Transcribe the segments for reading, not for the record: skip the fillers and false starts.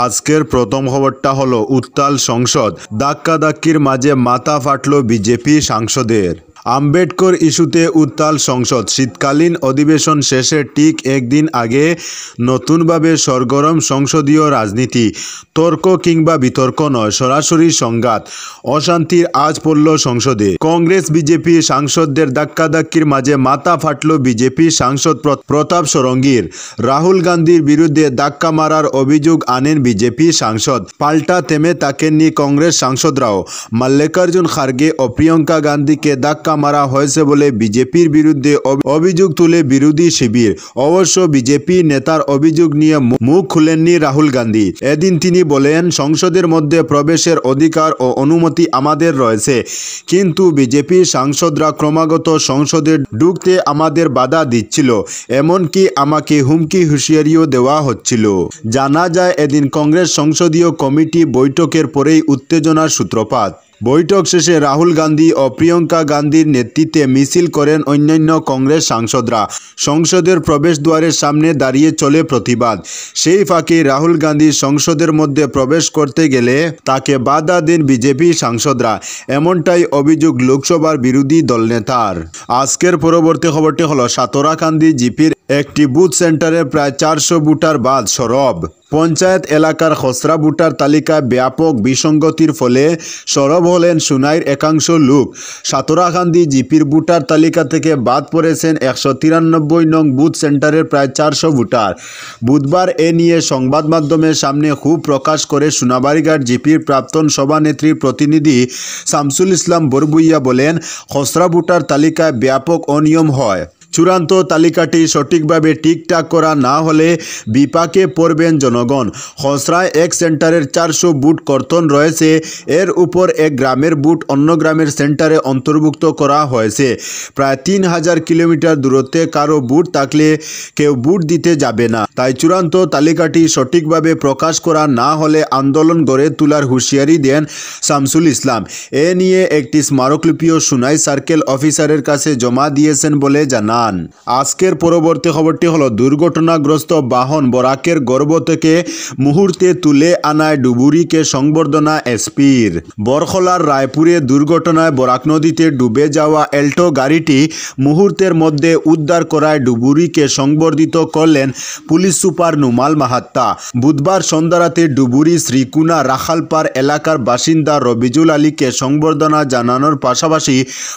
আজকের প্রথম খবরটা হলো উত্তাল সংসদ, ধাক্কাধাক্কির মাঝে মাথা ফাটল বিজেপি সাংসদের। আম্বেদকর ইস্যুতে উত্তাল সংসদ, শীতকালীন অধিবেশন শেষে ঠিক একদিন আগে নতুনভাবে সরগরম সংসদীয় রাজনীতি। তর্ক কিংবা বিতর্ক নয়, সরাসরি সংঘাত, অশান্তির আজ পড়ল সংসদে। কংগ্রেস বিজেপি সাংসদদের ধাক্কাধাক্কির মাঝে মাথা ফাটল বিজেপি সাংসদ প্রতাপ ষড়ঙ্গীর। রাহুল গান্ধীর বিরুদ্ধে ধাক্কা মারার অভিযোগ আনেন বিজেপি সাংসদ। পাল্টা থেমে থাকেননি কংগ্রেস সাংসদরাও। মল্লিকার্জুন খার্গে ও প্রিয়ঙ্কা গান্ধীকে ধাক্কা মারা হয়েছে বলে বিজেপির বিরুদ্ধে অভিযোগ তুলে বিরোধী শিবির। অবশ্য বিজেপি নেতার অভিযোগ নিয়ে মুখ খুলেননি রাহুল গান্ধী। এদিন তিনি বলেন, সংসদের মধ্যে প্রবেশের অধিকার ও অনুমতি আমাদের রয়েছে, কিন্তু বিজেপি সাংসদরা ক্রমাগত সংসদে ঢুকতে আমাদের বাধা দিচ্ছিল, এমনকি আমাকে হুমকি হুঁশিয়ারিও দেওয়া হচ্ছিল। জানা যায়, এদিন কংগ্রেস সংসদীয় কমিটি বৈঠকের পরেই উত্তেজনার সূত্রপাত। বৈঠক শেষে রাহুল গান্ধী ও প্রিয়ঙ্কা গান্ধীর নেতৃত্বে মিছিল করেন অন্যান্য কংগ্রেস সাংসদরা। সংসদের প্রবেশদ্বারের সামনে দাঁড়িয়ে চলে প্রতিবাদ। সেই ফাঁকে রাহুল গান্ধী সংসদের মধ্যে প্রবেশ করতে গেলে তাকে বাধা দেন বিজেপি সাংসদরা, এমনটাই অভিযোগ লোকসভার বিরোধী দলনেতার। আজকের পরবর্তী খবরটি হলো সাতরাকান্দি জিপির একটি বুথ সেন্টারে প্রায় 400 ভোটার বাদ সরব। পঞ্চায়েত এলাকার খসড়া ভোটার তালিকায় ব্যাপক বিসঙ্গতির ফলে সরব হলেন সুনাইর একাংশ লোক। সাতরাকান্দি জিপির ভোটার তালিকা থেকে বাদ পড়েছেন 193 নং বুথ সেন্টারের প্রায় 400 ভোটার। বুধবার এ নিয়ে সংবাদ মাধ্যমের সামনে ক্ষোভ প্রকাশ করে সোনাবাড়িঘাট জিপির প্রাক্তন সভানেত্রীর প্রতিনিধি শামসুল ইসলাম বরবুইয়া বলেন, খসড়া ভোটার তালিকায় ব্যাপক অনিয়ম হয়। চূড়ান্ত তালিকাটি সঠিকভাবে ঠিকঠাক করা না হলে বিপাকে পড়বেন জনগণ। খসড়ায় এক সেন্টারের 400 বুথ কর্তন রয়েছে, এর উপর এক গ্রামের বুথ অন্য গ্রামের সেন্টারে অন্তর্ভুক্ত করা হয়েছে। প্রায় 3000 কিলোমিটার দূরত্বে কারো বুথ থাকলে কেউ ভোট দিতে যাবে না। তাই চূড়ান্ত তালিকাটি সঠিকভাবে প্রকাশ করা না হলে আন্দোলন গড়ে তোলার হুঁশিয়ারি দেন শামসুল ইসলাম। এ নিয়ে একটি স্মারকলিপিও সুনাই সার্কেল অফিসারের কাছে জমা দিয়েছেন বলে জানান। আজকের পরবর্তী খবরটি হলো দুর্ঘটনাগ্রস্ত বাহন বরাকের গর্ভ থেকে মুহূর্তে তুলে আনায় ডুবুরিকে সংবর্ধনা এসপির। বরখলার রায়পুরে দুর্ঘটনায় বরাক নদীতে ডুবে যাওয়া এল্টো গাড়িটি মুহূর্তের মধ্যে উদ্ধার করায় ডুবুরিকে সংবর্ধিত করলেন পুলিশ সুপার নুমাল মাহাত্তা। বুধবার সন্ধ্যারাতে ডুবুরি শ্রীকুনা রাখালপাড় এলাকার বাসিন্দা রবিজুল আলীকে সংবর্ধনা জানানোর পাশাপাশি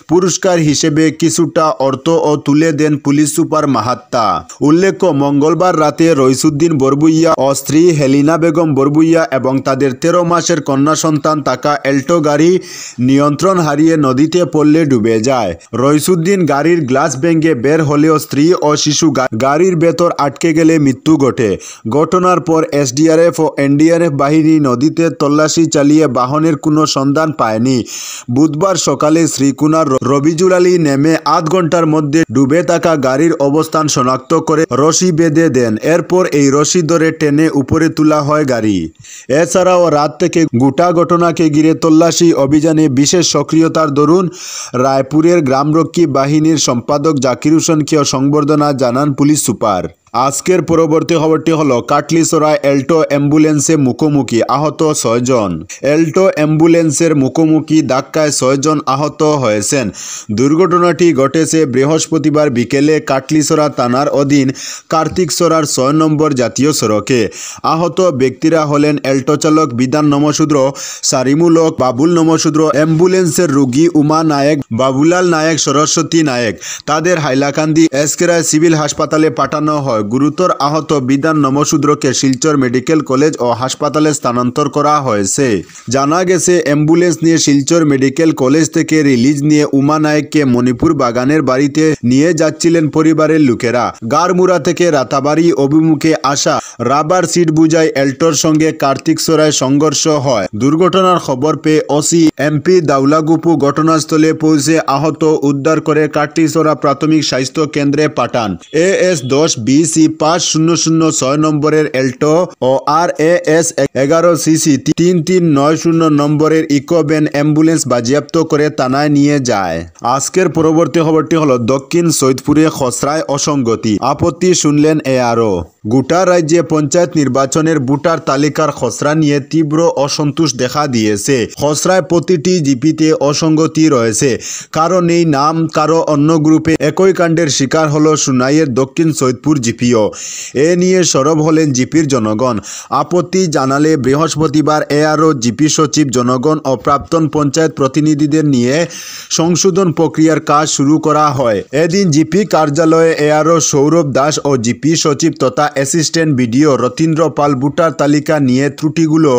পুরস্কার হিসেবে কিছুটা অর্থ ও তুলে দেন পুলিশ সুপার মাহাত্তা। উল্লেখ্য, মঙ্গলবার রাতে রইসুদ্দিন বরবুইয়া ও স্ত্রী হেলিনা বেগম বরবুইয়া এবং তাদের 13 মাসের কন্যা সন্তান থাকা এল্টো গাড়ি নিয়ন্ত্রণ হারিয়ে নদীতে পড়লে ডুবে যায়। রইসুদ্দিন গাড়ির গ্লাস ভেঙে বের হলেও স্ত্রী ও শিশু গাড়ির ভেতর আটকে গেলে মৃত্যু ঘটে। ঘটনার পর এসডিআরএফ ও এনডিআরএফ বাহিনী নদীতে তল্লাশি চালিয়ে বাহনের কোনো সন্ধান পায়নি। বুধবার সকালে শ্রীকুনার রবিজুল আলী নেমে আধ ঘন্টার মধ্যে ডুবে থাকা গাড়ির অবস্থান শনাক্ত করে রশি বেঁধে দেন। এরপর এই রশি ধরে টেনে উপরে তোলা হয় গাড়ি। এছাড়াও রাত থেকে গোটা ঘটনাকে ঘিরে তল্লাশি অভিযানে বিশেষ সক্রিয়তার দরুন রায়পুরের গ্রামরক্ষী বাহিনীর সম্পাদক জাকির হোসেনকেও সংবর্ধনা জানান পুলিশ সুপার। আজকের পরবর্তী খবরটি হলো কাটলিছড়ায় এল্টো অ্যাম্বুলেন্সে মুখোমুখি, আহত 6 জন। এল্টো অ্যাম্বুলেন্সের মুখোমুখি ধাক্কায় 6 জন আহত হয়েছেন। দুর্ঘটনাটি ঘটেছে বৃহস্পতিবার বিকেলে কাটলিছড়া থানার অধীন কার্তিকছড়ার 6 নম্বর জাতীয় সড়কে। আহত ব্যক্তিরা হলেন এল্টো চালক বিধান নমশূদ্র, সারিমুল হক, বাবুল নমশূদ্র, অ্যাম্বুলেন্সের রোগী উমা নায়েক, বাবুলাল নায়েক, সরস্বতী নায়েক। তাদের হাইলাকান্দি এসকেরায় সিভিল হাসপাতালে পাঠানো হয়। গুরুতর আহত বিধান নমশূদ্রকে শিলচর মেডিকেল কলেজ ও হাসপাতালে স্থানান্তর করা হয়েছে। জানা গেছে, অ্যাম্বুলেন্স নিয়ে শিলচর মেডিকেল কলেজ থেকে রিলিজ নিয়ে উমা নায়েককে মণিপুর বাগানের বাড়িতে নিয়ে যাচ্ছিলেন পরিবারের লোকেরা। গারমুরা থেকে রাতাবাড়ি অভিমুখে আসা রাবার সিট বুঝাই এল্টোর সঙ্গে কার্তিকছড়ায় সংঘর্ষ হয়। দুর্ঘটনার খবর পেয়ে ওসি এমপি দাউলাগুপু ঘটনাস্থলে পৌঁছে আহত উদ্ধার করে কার্তিকছড়া প্রাথমিক স্বাস্থ্য কেন্দ্রে পাঠান। AS 10 BC 5006 নম্বরের এল্টো ও RAS 11 CC 3390 নম্বরের ইকোভ্যান অ্যাম্বুলেন্স বাজেয়াপ্ত করে থানায় নিয়ে যায়। আজকের পরবর্তী খবরটি হলো দক্ষিণ সৈয়দপুরে খসড়ায় অসঙ্গতি, আপত্তি শুনলেন ARO। গোটা রাজ্যে পঞ্চায়েত নির্বাচনের ভোটার তালিকার খসড়া নিয়ে তীব্র অসন্তোষ দেখা দিয়েছে। খসড়ায় প্রতিটি জিপিতে অসঙ্গতি রয়েছে, কারো নেই নাম, কারো অন্য গ্রুপে। একই কাণ্ডের শিকার হলো সুনাইয়ের দক্ষিণ সৈয়দপুর জিপিও। এ নিয়ে সরব হলেন জিপির জনগণ। আপত্তি জানালে বৃহস্পতিবার এআরও জিপি সচিব, জনগণ ও প্রাক্তন পঞ্চায়েত প্রতিনিধিদের নিয়ে সংশোধন প্রক্রিয়ার কাজ শুরু করা হয়। এদিন জিপি কার্যালয়ে এআরও সৌরভ দাস ও জিপি সচিব তথা অ্যাসিস্ট্যান্ট বিডিও রতীন্দ্র পাল ভোটার তালিকা নিয়ে ত্রুটিগুলো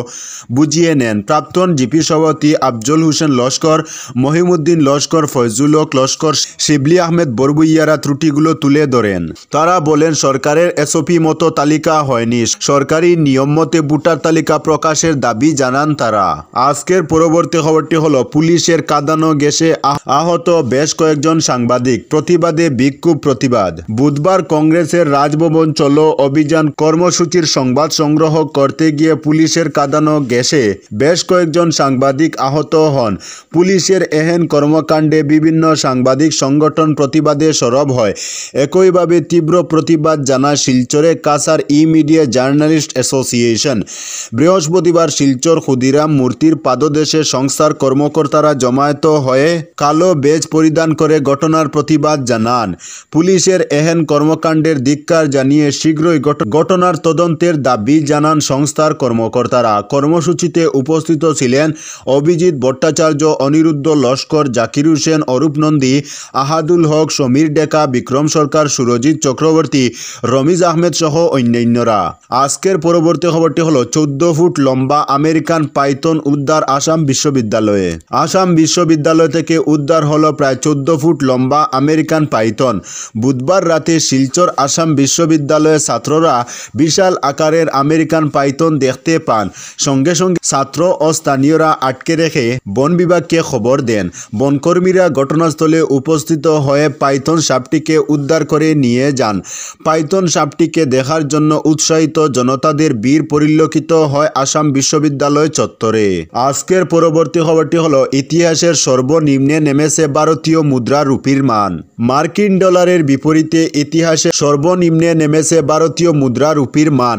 বুঝিয়ে নেন। প্রাক্তন জিপি সভাপতি আফজল হোসেন লস্কর, মহিমউদ্দিন লস্কর, ফয়জুল হক লস্কর, শিবলি আহমেদ বরবুইয়ারা ত্রুটিগুলো তুলে ধরেন। তারা বলেন, সরকারের এসওপি মতো তালিকা হয়নি, সরকারি নিয়ম মতে ভোটার তালিকা প্রকাশের দাবি জানান তারা। আজকের পরবর্তী খবরটি হলো, পুলিশের কাঁদানো গ্যাসে আহত বেশ কয়েকজন সাংবাদিক, প্রতিবাদে বিক্ষোভ প্রতিবাদ। বুধবার কংগ্রেসের রাজভবন চলো অভিযান কর্মসূচির সংবাদ সংগ্রহ করতে গিয়ে পুলিশের কাঁদানো গ্যাসে বেশ কয়েকজন সাংবাদিক আহত হন। পুলিশের এহেন কর্মকাণ্ডে বিভিন্ন সাংবাদিক সংগঠন প্রতিবাদে সরব হয়। একইভাবে তীব্র প্রতিবাদ জানায় শিলচরে কাছার ই-মিডিয়া জার্নালিস্ট অ্যাসোসিয়েশন। বৃহস্পতিবার শিলচর ক্ষুদিরাম মূর্তির পাদদেশে সংস্থার কর্মকর্তারা জমায়েত হয়ে কালো বেজ পরিধান করে ঘটনার প্রতিবাদ জানান। পুলিশের এহেন কর্মকাণ্ডের ধিক্কার জানিয়ে শীঘ্রই ঘটনার তদন্তের দাবি জানান সংস্থার কর্মকর্তারা। কর্মসূচিতে উপস্থিত ছিলেন অভিজিৎ ভট্টাচার্য, অনিরুদ্ধ লস্কর, জাকির হোসেন, অরূপ নন্দী, আহাদুল হক, সমীর ডেকা, বিক্রম সরকার, সুরজিৎ চক্রবর্তী, রমিজ আহমেদ সহ অন্যান্যরা। আজকের পরবর্তী খবরটি হলো, 14 ফুট লম্বা আমেরিকান পাইথন উদ্ধার আসাম বিশ্ববিদ্যালয়ে। আসাম বিশ্ববিদ্যালয় থেকে উদ্ধার হলো প্রায় 14 ফুট লম্বা আমেরিকান পাইথন। বুধবার রাতে শিলচর আসাম বিশ্ববিদ্যালয়ের ছাত্ররা বিশাল আকারের আমেরিকান পাইথন দেখতে পান। সঙ্গে সঙ্গে ছাত্র ও স্থানীয়রা আটকে রেখে বন বিভাগকে খবর দেন। বনকর্মীরা ঘটনাস্থলে উপস্থিত হয়ে পাইথন সাপটিকে উদ্ধার করে নিয়ে যান। পাইথন সাপটিকে দেখার জন্য উৎসাহিত জনতাদের ভিড় পরিলক্ষিত হয় আসাম বিশ্ববিদ্যালয় চত্বরে। আজকের পরবর্তী খবরটি হলো, ইতিহাসের সর্বনিম্নে নেমেছে ভারতীয় মুদ্রা রুপির মান। মার্কিন ডলারের বিপরীতে ইতিহাসে সর্বনিম্নে নেমেছে ভারতীয় মুদ্রা রুপির মান।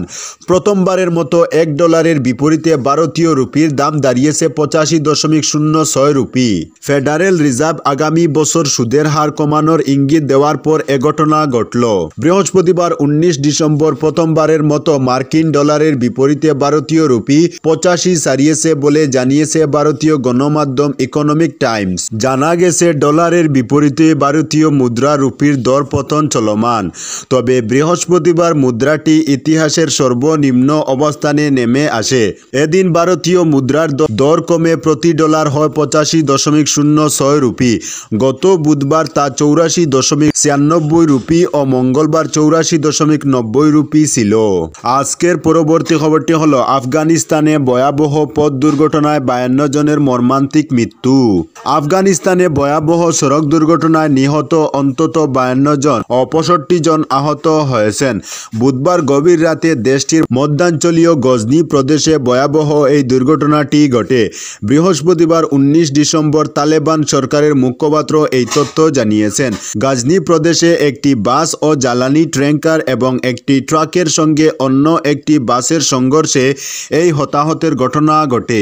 প্রথমবারের মতো $1 বিপরীতে ভারতীয় রুপির দাম দাঁড়িয়েছে 85.06 রুপি। ফেডারেল রিজার্ভ আগামী বছর সুদের হার কমানোর ইঙ্গিত দেওয়ার পর এ ঘটনা ঘটল। বৃহস্পতিবার 19 ডিসেম্বর প্রথমবারের মতো মার্কিন ডলারের বিপরীতে ভারতীয় রুপি 85 ছাড়িয়েছে বলে জানিয়েছে ভারতীয় গণমাধ্যম ইকোনমিক টাইমস। জানা গেছে, ডলারের বিপরীতে ভারতীয় মুদ্রা রুপির দর পতন চলমান। তবে বৃহস্পতিবার মুদ্রাটি ইতিহাসের সর্বনিম্ন অবস্থানে নেমে আসে। এদিন ভারতীয় মুদ্রার দর কমে প্রতি ডলার হয় 85.06 রুপি। গত বুধবার তা 84.96 রুপি ও মঙ্গলবার 84.90 রুপি ছিল। আজকের পরবর্তী খবরটি হলো, আফগানিস্তানে ভয়াবহ পথ দুর্ঘটনায় 52 জনের মর্মান্তিক মৃত্যু। আফগানিস্তানে ভয়াবহ সড়ক দুর্ঘটনায় নিহত অন্তত 52 জন ও 65 জন আহত হয়েছেন। বুধবার গভীর রাতে দেশটির মধ্যাঞ্চলীয় গজনি প্রদেশে ভয়াবহ এই দুর্ঘটনাটি ঘটে। বৃহস্পতিবার 19 ডিসেম্বর তালেবান সরকারের মুখপাত্র এই তথ্য জানিয়েছেন। গাজনি প্রদেশে একটি বাস ও জ্বালানি ট্যাঙ্কার এবং একটি ট্রাকের সঙ্গে অন্য একটি বাসের সংঘর্ষে এই হতাহতের ঘটনা ঘটে।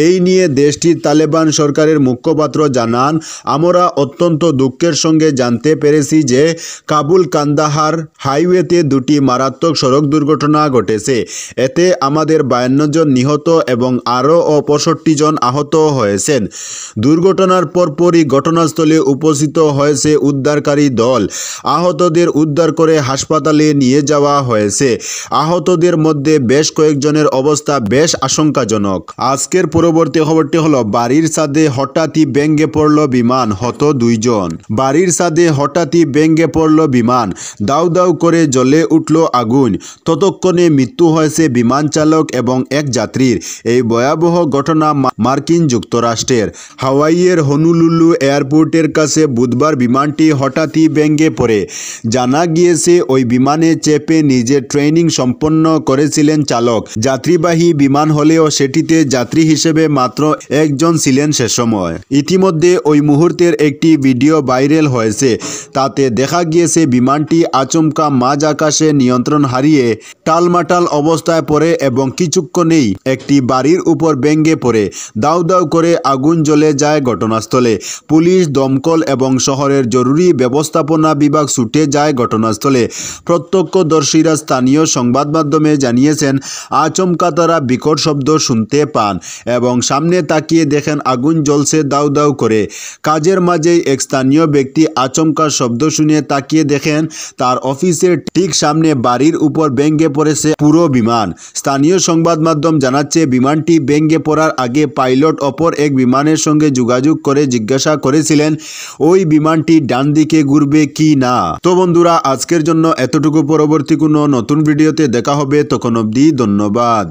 এই নিয়ে দেশটির তালেবান সরকারের মুখপাত্র জানান, আমরা অত্যন্ত দুঃখের সঙ্গে জানতে পেরেছি যে কাবুল কান্দাহার হাইওয়েতে দুটি মারাত্মক সড়ক দুর্ঘটনা ঘটেছে। এতে আমাদের 52 জন নিহত এবং আরও 65 জন আহত হয়েছেন। দুর্ঘটনার পরপরই ঘটনাস্থলে উপস্থিত হয়েছে উদ্ধারকারী দল। আহতদের উদ্ধার করে হাসপাতালে নিয়ে যাওয়া হয়েছে। আহতদের মধ্যে বেশ কয়েকজনের অবস্থা বেশ আশঙ্কাজনক। আজকের পরবর্তী খবরটি হলো, বাড়ির ছাদে হঠাৎই ভেঙে পড়ল বিমান, হত 2 জন। বাড়ির ছাদে হঠাৎই ভেঙে পড়ল বিমান, দাউ দাউ করে জ্বলে উঠল আগুন। ততক্ষণে মৃত্যু হয়েছে বিমান চালক এবং এক যাত্রীর। এই ভয়াবহ ঘটনা মার্কিন যুক্তরাষ্ট্রের হাওয়াইয়ের হনুলুলু এয়ারপোর্টের কাছে বুধবার বিমানটি হঠাৎই ভেঙে পড়ে। জানা গিয়েছে, ওই বিমানে চেপে নিজে ট্রেনিং সম্পন্ন করেছিলেন চালক। যাত্রীবাহী বিমান হলেও সেটিতে যাত্রী হিসেবে মাত্র একজন ছিলেন সে সময়। ইতিমধ্যে ওই মুহূর্তের একটি ভিডিও ভাইরাল হয়েছে। তাতে দেখা গিয়েছে বিমানটি আচমকা মাঝ আকাশে নিয়ন্ত্রণ হারিয়ে টালমাটাল অবস্থায় পড়ে এবং কিছুক্ষণেই একটি বাড়ির উপর ভেঙে পড়ে দাউ দাউ করে আগুন জ্বলে যায় ঘটনাস্থলে। পুলিশ, দমকল এবং শহরের জরুরি ব্যবস্থাপনা বিভাগ ছুটে যায় ঘটনাস্থলে। প্রত্যক্ষদর্শীরা স্থানীয় সংবাদ মাধ্যমে জানিয়েছেন, আচমকা তারা বিকট শব্দ শুনতে পান এবং সামনে তাকিয়ে দেখেন আগুন জ্বলছে দাউ দাউ করে। কাজের মাঝেই এক স্থানীয় ব্যক্তি আচমকা শব্দ শুনে তাকিয়ে দেখেন তার অফিসের ঠিক সামনে বাড়ির উপর ভেঙে পড়েছে পুরো বিমান। স্থানীয় সংবাদ মাধ্যম জানাচ্ছে, বিমানটি ভেঙে পড়ার আগে পাইলট অপর এক বিমানের সঙ্গে যোগাযোগ করে জিজ্ঞাসা করেছিলেন ওই বিমানটি ডান দিকে ঘুরবে কি না। তো বন্ধুরা, আজকের জন্য এতটুকু। পরবর্তী কোনো নতুন ভিডিওতে দেখা হবে, তখন অবধি ধন্যবাদ।